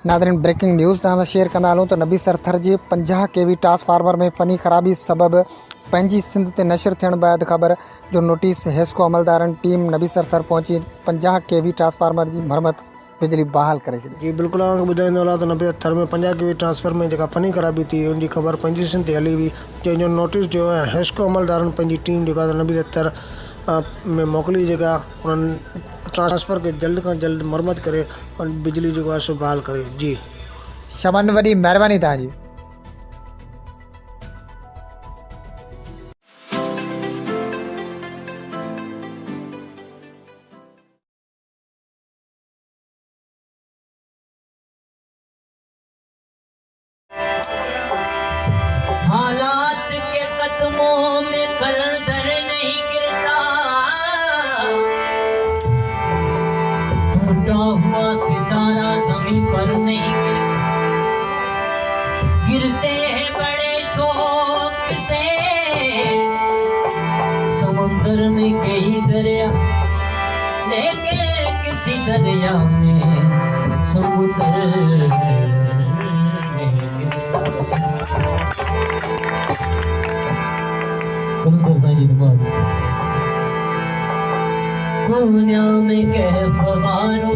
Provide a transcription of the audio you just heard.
Nadreen breaking news तव्हां share कंदा हलूं त नबी सरथर जे 50 केवी ट्रांसफार्मर में फ़नी ख़राबी सबबि पंहिंजी सिंध ते नशर थियण बैदि ख़बर जो नोटिस हेस्को अमलदारनि टीम नबी सरथर पहुची 50 केवी ट्रांसफार्मर जी मरम्मत बिजली बहाल करे छॾी। जी बिल्कुल तव्हांखे ॿुधाईंदो हलां त 90 में 50 केवी ट्रांसफर में जेका फ़नी ख़राबी थी उनजी ख़बर पंहिंजी सिंध ते हली हुई, जंहिंजो नोटिस ॾियो ऐं हेस्को अमलदारनि पंहिंजी टीम जेका नबी सरथर में मोकिली, जेका उन्हनि ट्रांसफर के जल्द खां जल्द मरम्मत करे और बिजली जो आहे सो बहाल करे। जी शमन वॾी महिरबानी तव्हांजी। हालात के कदमों में कलंदर नहीं गिरता, टूटा हुआ सितारा जमीन पर नहीं गिरता, गिरते हैं बड़े शौक से समुंदर में कई दरिया, लेकिन किसी दरिया में समुंदर कोन्या में कह फवारो